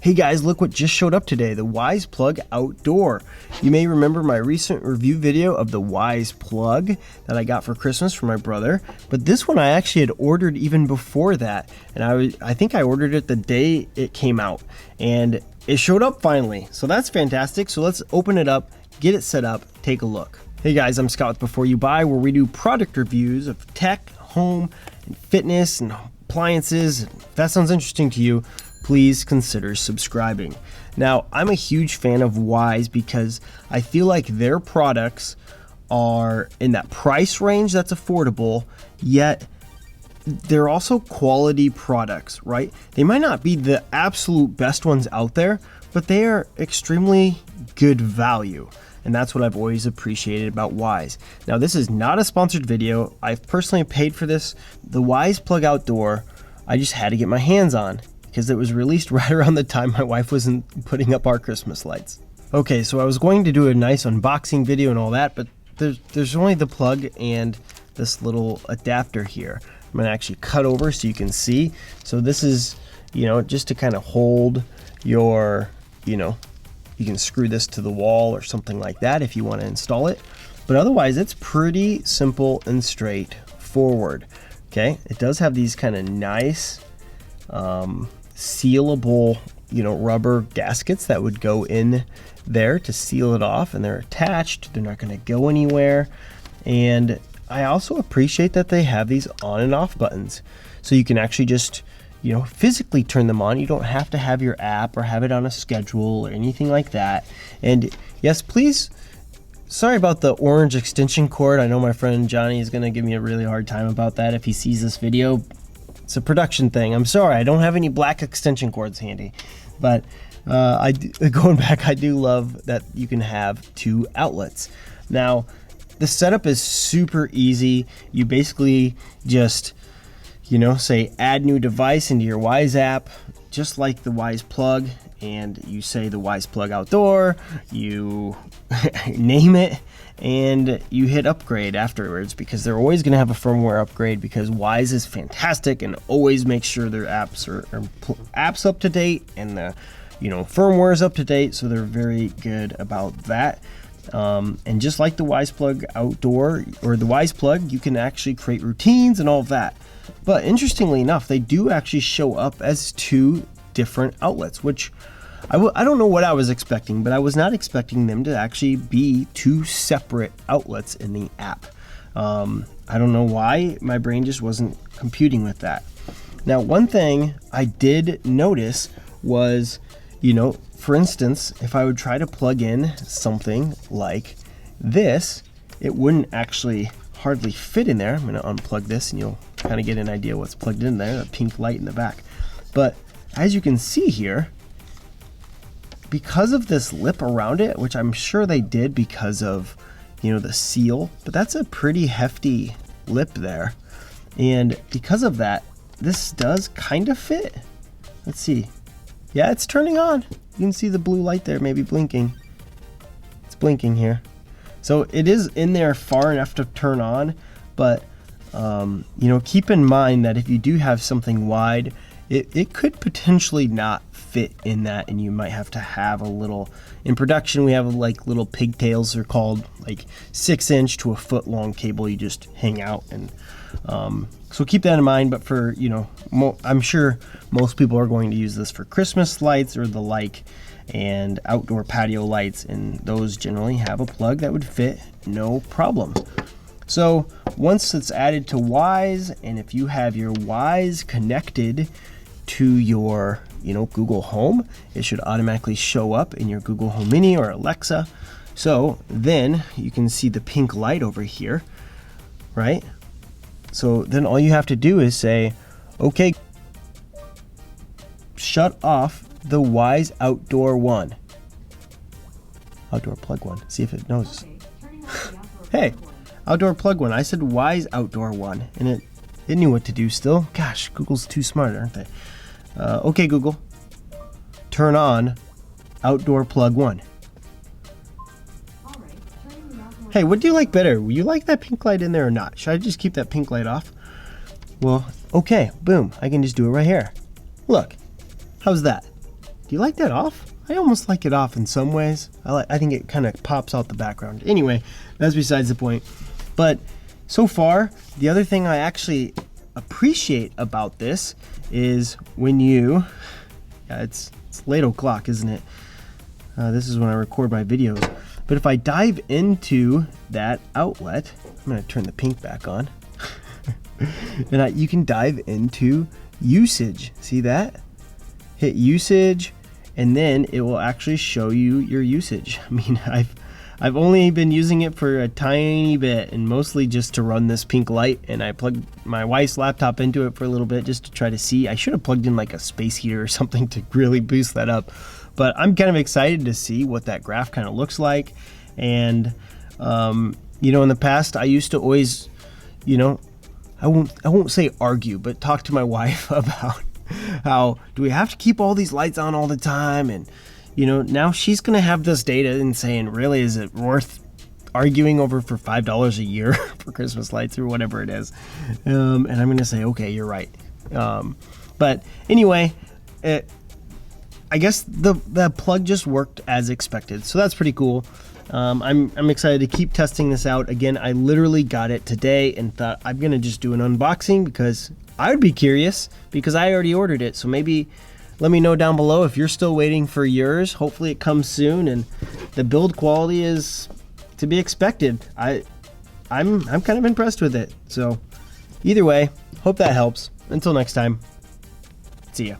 Hey guys, look what just showed up today, the Wyze Plug Outdoor. You may remember my recent review video of the Wyze Plug that I got for Christmas from my brother, but this one I actually had ordered even before that, and I think I ordered it the day it came out, and it showed up finally, so that's fantastic. So let's open it up, get it set up, take a look. Hey guys, I'm Scott with Before You Buy, where we do product reviews of tech, home, and fitness, and appliances. If that sounds interesting to you, please consider subscribing. Now, I'm a huge fan of Wyze because I feel like their products are in that price range that's affordable, yet they're also quality products, right? They might not be the absolute best ones out there, but they are extremely good value. And that's what I've always appreciated about Wyze. Now, this is not a sponsored video. I've personally paid for this. The Wyze Plug Outdoor, I just had to get my hands on, because it was released right around the time my wife wasn't putting up our Christmas lights. Okay, so I was going to do a nice unboxing video and all that, but there's only the plug and this little adapter here. I'm gonna actually cut over so you can see. So this is, just to kind of hold your, you can screw this to the wall or something like that if you want to install it. But otherwise, it's pretty simple and straightforward. Okay, it does have these kind of nice, sealable, rubber gaskets that would go in there to seal it off, and they're attached. They're not going to go anywhere. And I also appreciate that they have these on and off buttons, so you can actually just, physically turn them on. You don't have to have your app or have it on a schedule or anything like that. And yes, please, sorry about the orange extension cord. I know my friend Johnny is going to give me a really hard time about that if he sees this video. It's a production thing. I'm sorry, I don't have any black extension cords handy, but going back, I do love that you can have two outlets. Now, the setup is super easy. You basically just, say add new device into your Wyze app, just like the Wyze Plug, and you say the Wyze Plug Outdoor, you name it, and you hit upgrade afterwards, because they're always going to have a firmware upgrade, because Wyze is fantastic and always makes sure their apps are apps up to date, and the firmware is up to date, so they're very good about that. And just like the Wyze Plug Outdoor or the Wyze Plug, you can actually create routines and all of that. But interestingly enough, they do actually show up as two different outlets, which I don't know what I was expecting, but I was not expecting them to actually be two separate outlets in the app. I don't know why, my brain just wasn't computing with that. Now, one thing I did notice was, for instance, if I would try to plug in something like this, it wouldn't actually hardly fit in there. I'm going to unplug this and you'll kind of get an idea what's plugged in there, the pink light in the back. But as you can see here, because of this lip around it, which I'm sure they did because of, the seal, but that's a pretty hefty lip there. And because of that, this does kind of fit. Let's see. Yeah, it's turning on. You can see the blue light there, maybe blinking. It's blinking here. So it is in there far enough to turn on, but keep in mind that if you do have something wide, it could potentially not fit in that, and you might have to have a little, in production we have like little pigtails, they're called, like 6-inch to a foot long cable you just hang out, and so keep that in mind. But for, I'm sure most people are going to use this for Christmas lights or the like, and outdoor patio lights, and those generally have a plug that would fit no problem. So once it's added to Wyze, and if you have your Wyze connected to your Google Home, it should automatically show up in your Google Home Mini or Alexa. So then you can see the pink light over here, right? So then all you have to do is say, okay, shut off the Wyze Outdoor one. Outdoor Plug one. See if it knows. Hey, Outdoor Plug one. I said Wyze Outdoor one, and it knew what to do still. Gosh, Google's too smart, aren't they? Okay, Google, turn on Outdoor Plug one. Hey, what do you like better? Will you like that pink light in there or not? Should I just keep that pink light off? Well, okay, boom. I can just do it right here. Look, how's that? Do you like that off? I almost like it off in some ways. I think it kind of pops out the background. Anyway, that's besides the point. But so far, the other thing I actually appreciate about this is when you, it's late o'clock, isn't it? This is when I record my videos. But if I dive into that outlet, I'm gonna turn the pink back on. And you can dive into usage. See that? Hit usage, and then it will actually show you your usage. I mean, I've only been using it for a tiny bit, and mostly just to run this pink light, and I plugged my wife's laptop into it for a little bit just to try to see. I should have plugged in like a space heater or something to really boost that up. But I'm kind of excited to see what that graph kind of looks like. And you know, in the past I used to always, you know, I won't say argue, but talk to my wife about how do we have to keep all these lights on all the time. And you know, now she's gonna have this data and saying, really, is it worth arguing over for $5 a year for Christmas lights or whatever it is? And I'm gonna say, okay, you're right. But anyway, I guess the plug just worked as expected, so that's pretty cool. I'm excited to keep testing this out. Again, I literally got it today and thought I'm gonna just do an unboxing because I would be curious, because I already ordered it. So maybe let me know down below if you're still waiting for yours. Hopefully it comes soon, and the build quality is to be expected. I'm kind of impressed with it. So either way, hope that helps. Until next time, see ya.